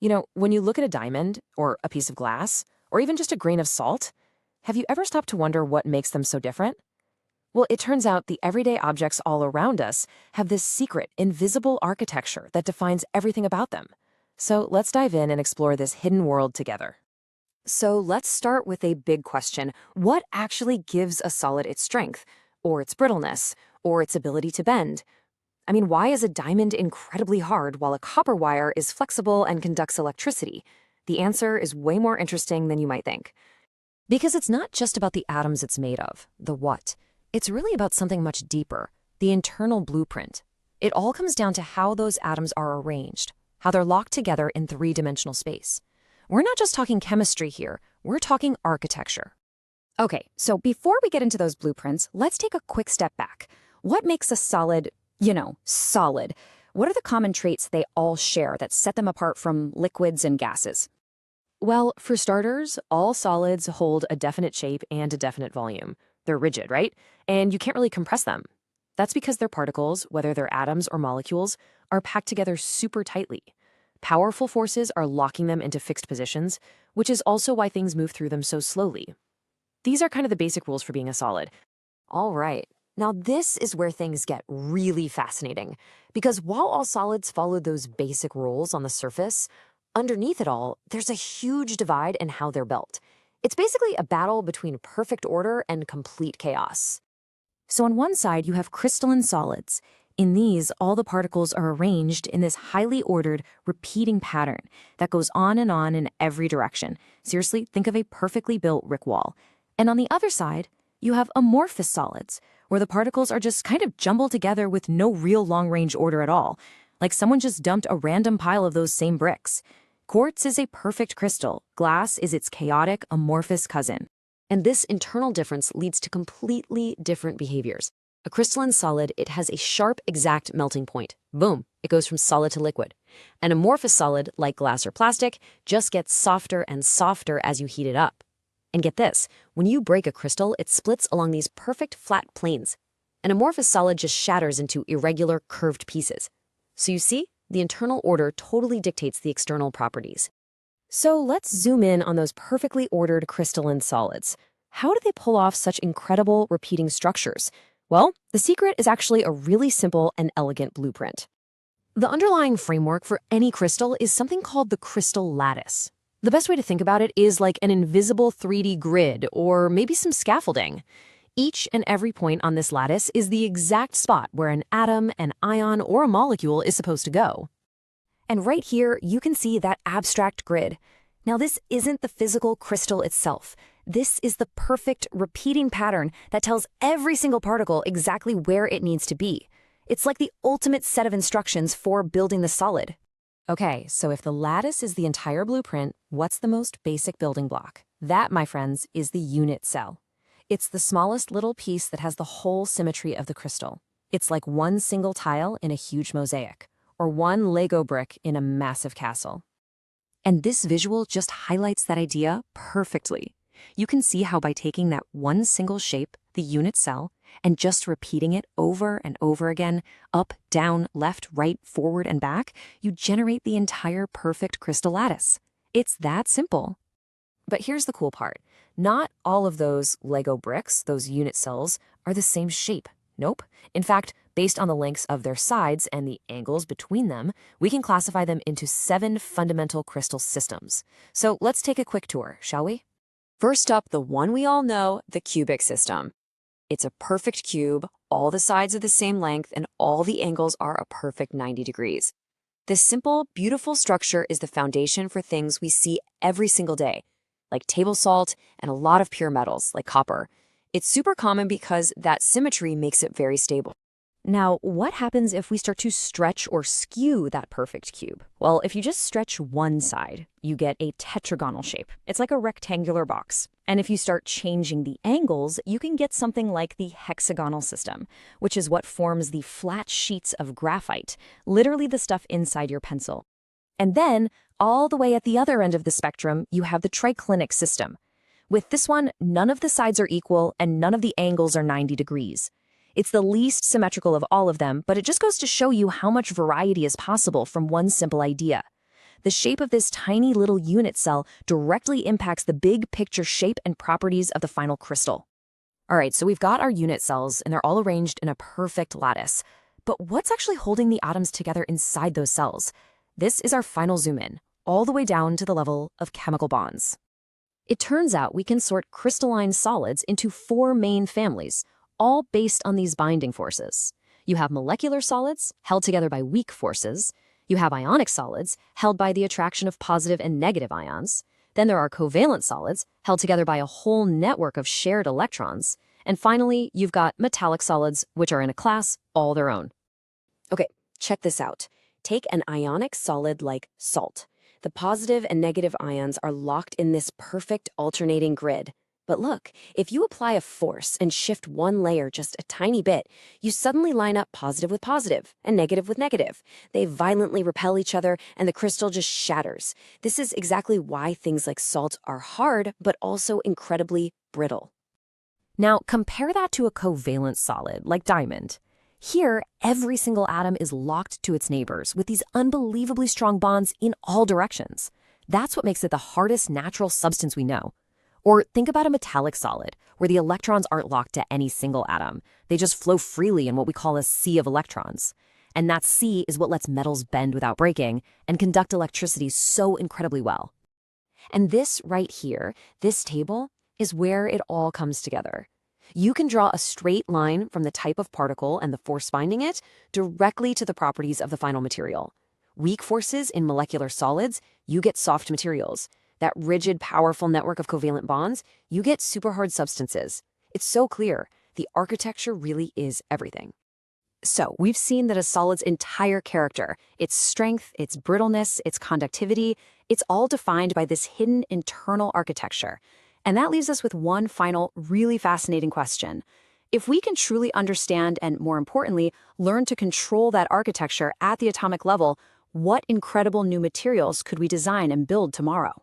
When you look at a diamond, or a piece of glass, or even just a grain of salt, have you ever stopped to wonder what makes them so different? Well, it turns out the everyday objects all around us have this secret, invisible architecture that defines everything about them. So let's dive in and explore this hidden world together. So let's start with a big question. What actually gives a solid its strength, or its brittleness, or its ability to bend? I mean, why is a diamond incredibly hard while a copper wire is flexible and conducts electricity? The answer is way more interesting than you might think. Because it's not just about the atoms it's made of, the what. It's really about something much deeper, the internal blueprint. It all comes down to how those atoms are arranged, how they're locked together in three-dimensional space. We're not just talking chemistry here, we're talking architecture. Okay, so before we get into those blueprints, let's take a quick step back. What makes a solid, solid? What are the common traits they all share that set them apart from liquids and gases? Well, for starters, all solids hold a definite shape and a definite volume. They're rigid, right? And you can't really compress them. That's because their particles, whether they're atoms or molecules, are packed together super tightly. Powerful forces are locking them into fixed positions, which is also why things move through them so slowly. These are kind of the basic rules for being a solid. All right. Now, this is where things get really fascinating, because while all solids follow those basic rules on the surface, underneath it all, there's a huge divide in how they're built. It's basically a battle between perfect order and complete chaos. So on one side, you have crystalline solids. In these, all the particles are arranged in this highly ordered, repeating pattern that goes on in every direction. Seriously, think of a perfectly built brick wall. And on the other side, you have amorphous solids, where the particles are just kind of jumbled together with no real long-range order at all, like someone just dumped a random pile of those same bricks. Quartz is a perfect crystal. Glass is its chaotic, amorphous cousin. And this internal difference leads to completely different behaviors. A crystalline solid, it has a sharp, exact melting point. Boom, it goes from solid to liquid. An amorphous solid, like glass or plastic, just gets softer and softer as you heat it up. And get this, when you break a crystal, it splits along these perfect flat planes. An amorphous solid just shatters into irregular, curved pieces. So you see, the internal order totally dictates the external properties. So let's zoom in on those perfectly ordered crystalline solids. How do they pull off such incredible repeating structures? Well, the secret is actually a really simple and elegant blueprint. The underlying framework for any crystal is something called the crystal lattice. The best way to think about it is like an invisible 3D grid or maybe some scaffolding. Each and every point on this lattice is the exact spot where an atom, an ion, or a molecule is supposed to go. And right here, you can see that abstract grid. Now, this isn't the physical crystal itself. This is the perfect repeating pattern that tells every single particle exactly where it needs to be. It's like the ultimate set of instructions for building the solid. Okay, so if the lattice is the entire blueprint, what's the most basic building block? That, my friends, is the unit cell. It's the smallest little piece that has the whole symmetry of the crystal. It's like one single tile in a huge mosaic, or one Lego brick in a massive castle. And this visual just highlights that idea perfectly. You can see how by taking that one single shape, the unit cell, and just repeating it over and over again, up, down, left, right, forward, and back, you generate the entire perfect crystal lattice. It's that simple. But here's the cool part. Not all of those Lego bricks, those unit cells, are the same shape. Nope. In fact, based on the lengths of their sides and the angles between them, we can classify them into 7 fundamental crystal systems. So let's take a quick tour, shall we? First up, the one we all know, the cubic system. It's a perfect cube, all the sides are the same length, and all the angles are a perfect 90 degrees. This simple, beautiful structure is the foundation for things we see every single day, like table salt and a lot of pure metals, like copper. It's super common because that symmetry makes it very stable. Now, what happens if we start to stretch or skew that perfect cube? Well, if you just stretch one side, you get a tetragonal shape. It's like a rectangular box. And if you start changing the angles, you can get something like the hexagonal system, which is what forms the flat sheets of graphite, literally the stuff inside your pencil. And then, all the way at the other end of the spectrum, you have the triclinic system. With this one, none of the sides are equal and none of the angles are 90 degrees. It's the least symmetrical of all of them, but it just goes to show you how much variety is possible from one simple idea. The shape of this tiny little unit cell directly impacts the big picture shape and properties of the final crystal. All right, so we've got our unit cells, and they're all arranged in a perfect lattice. But what's actually holding the atoms together inside those cells? This is our final zoom in, all the way down to the level of chemical bonds. It turns out we can sort crystalline solids into 4 main families, all based on these binding forces. You have molecular solids, held together by weak forces. You have ionic solids, held by the attraction of positive and negative ions. Then there are covalent solids, held together by a whole network of shared electrons. And finally, you've got metallic solids, which are in a class all their own. Okay, check this out. Take an ionic solid like salt. The positive and negative ions are locked in this perfect alternating grid. But look, if you apply a force and shift one layer just a tiny bit, you suddenly line up positive with positive and negative with negative. They violently repel each other, and the crystal just shatters. This is exactly why things like salt are hard, but also incredibly brittle. Now, compare that to a covalent solid, like diamond. Here, every single atom is locked to its neighbors with these unbelievably strong bonds in all directions. That's what makes it the hardest natural substance we know. Or think about a metallic solid, where the electrons aren't locked to any single atom. They just flow freely in what we call a sea of electrons. And that sea is what lets metals bend without breaking and conduct electricity so incredibly well. And this right here, this table, is where it all comes together. You can draw a straight line from the type of particle and the force binding it directly to the properties of the final material. Weak forces in molecular solids, you get soft materials. That rigid, powerful network of covalent bonds, you get super hard substances. It's so clear. The architecture really is everything. So we've seen that a solid's entire character, its strength, its brittleness, its conductivity, it's all defined by this hidden internal architecture. And that leaves us with one final, really fascinating question. If we can truly understand and, more importantly, learn to control that architecture at the atomic level, what incredible new materials could we design and build tomorrow?